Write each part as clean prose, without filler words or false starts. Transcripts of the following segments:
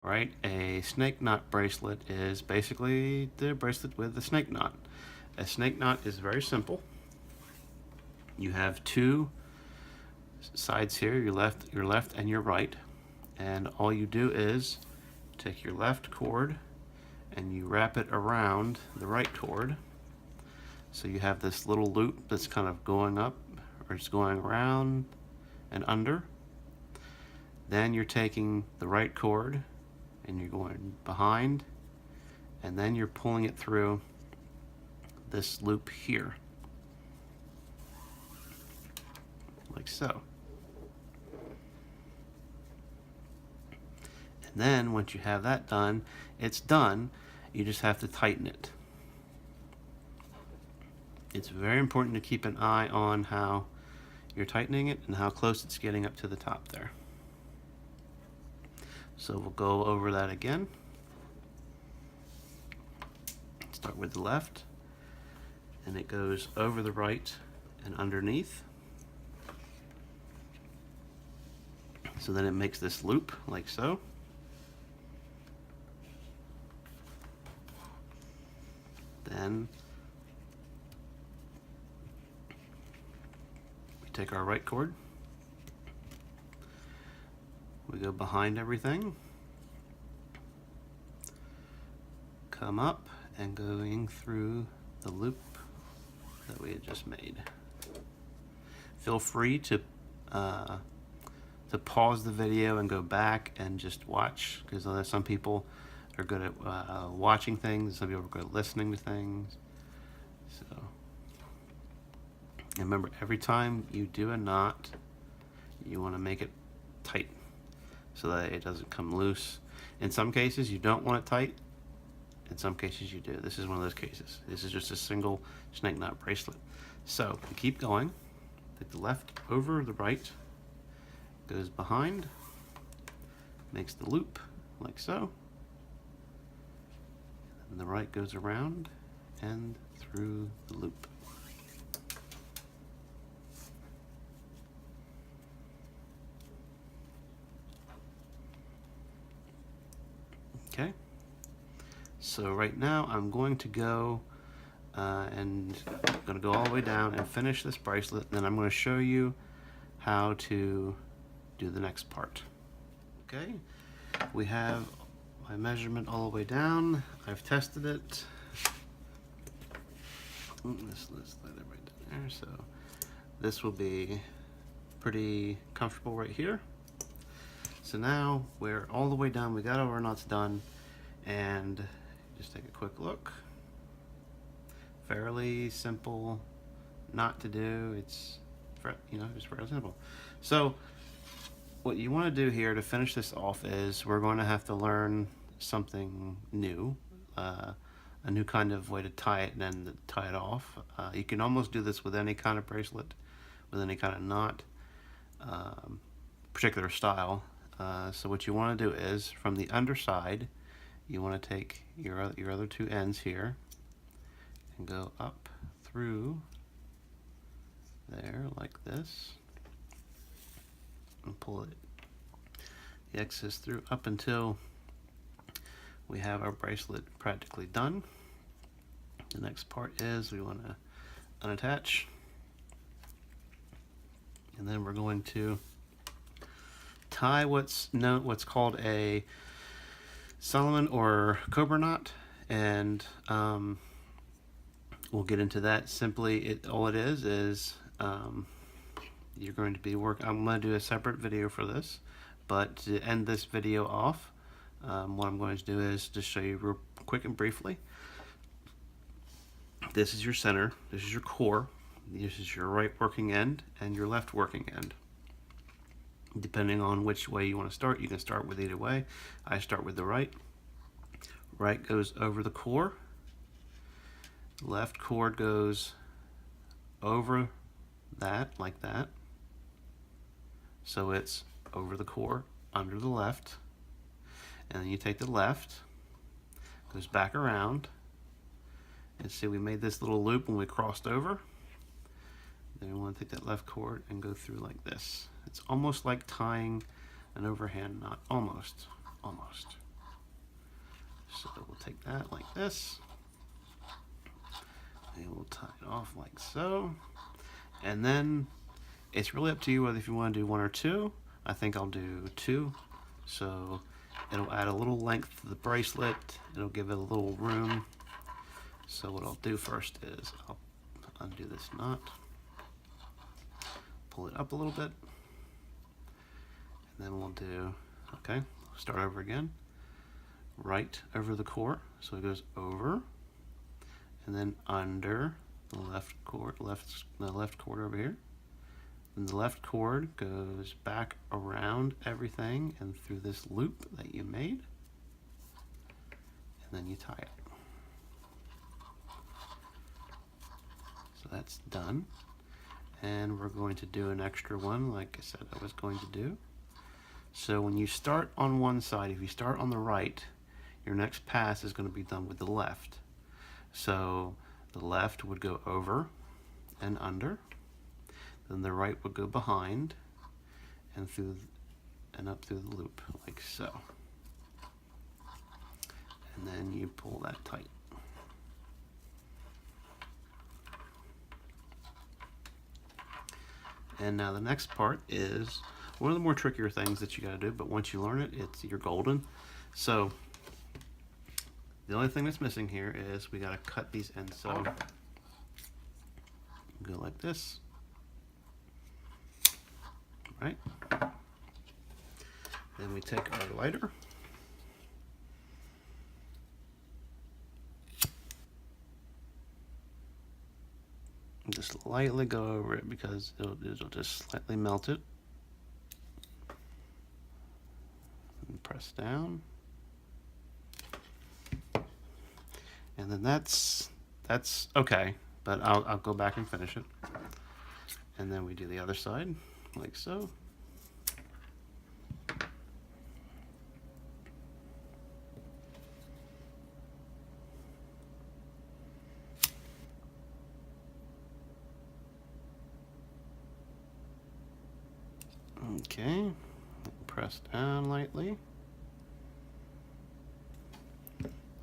right? A snake knot bracelet is basically the bracelet with the snake knot. A snake knot is very simple. You have two sides here, your left and your right, and all you do is take your left cord and you wrap it around the right cord. So you have this little loop that's kind of going up, or it's going around and under. Then you're taking the right cord and you're going behind, and then you're pulling it through this loop here, like so. And then once you have that done, it's done. You just have to tighten it. It's very important to keep an eye on how you're tightening it and how close it's getting up to the top there. So we'll go over that again. Start with the left, and it goes over the right and underneath. So then it makes this loop like so. Then we take our right cord, we go behind everything, come up and going through the loop that we had just made. Feel free to pause the video and go back and just watch, because some people are good at watching things, some people are good at listening to things. So, and remember, every time you do a knot, you want to make it tight so that it doesn't come loose. In some cases, you don't want it tight. In some cases, you do. This is one of those cases. This is just a single snake knot bracelet. So, you keep going. Take the left over the right, goes behind, makes the loop like so, and the right goes around and through the loop. Okay, so right now I'm going to go and I'm going to go all the way down and finish this bracelet, and then I'm going to show you how to do the next part. Okay, we have my measurement all the way down. I've tested it. Let's let it right down there. So this will be pretty comfortable right here. So now we're all the way done. We got our knots done, and just take a quick look. Fairly simple knot to do. It's, just fairly simple. So what you want to do here to finish this off is we're going to have to learn something new, a new kind of way to tie it and then tie it off. You can almost do this with any kind of bracelet, with any kind of knot, particular style. So what you want to do is, from the underside, you want to take your other two ends here and go up through there like this, and pull the excess through up until we have our bracelet practically done. The next part is we want to unattach, and then we're going to tie what's called a Solomon or Cobra knot, and we'll get into that. Simply, all it is you're going to be I'm going to do a separate video for this, but to end this video off, what I'm going to do is just show you real quick and briefly. This is your center, this is your core, this is your right working end and your left working end. Depending on which way you want to start, you can start with either way. I start with the right. Right goes over the core. Left cord goes over that, like that. So it's over the core, under the left. And then you take the left, goes back around. And see, we made this little loop when we crossed over. Then we want to take that left cord and go through like this. It's almost like tying an overhand knot, almost. take that like this. And we'll tie it off like so. And then it's really up to you whether if you want to do 1 or 2. I think I'll do 2. So it'll add a little length to the bracelet. It'll give it a little room. So what I'll do first is I'll undo this knot, pull it up a little bit, and then we'll do, okay, start over again, right over the core, so it goes over, and then under the left cord, the left cord over here, and the left cord goes back around everything and through this loop that you made, and then you tie it. So that's done, and we're going to do an extra one like I said I was going to do. So when you start on one side, if you start on the right, your next pass is going to be done with the left. So the left would go over and under, then the right would go behind and through and up through the loop like so, and then you pull that tight. And now the next part is one of the more trickier things that you got to do, but once you learn it, you're golden. So the only thing that's missing here is we got to cut these ends. So go like this, right? Then we take our lighter, just lightly go over it because it'll just slightly melt it. And press down. And then that's okay, but I'll go back and finish it. And then we do the other side, like so. Okay, press down lightly.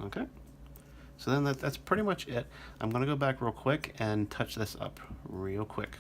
Okay, so then that's pretty much it. I'm gonna go back real quick and touch this up real quick.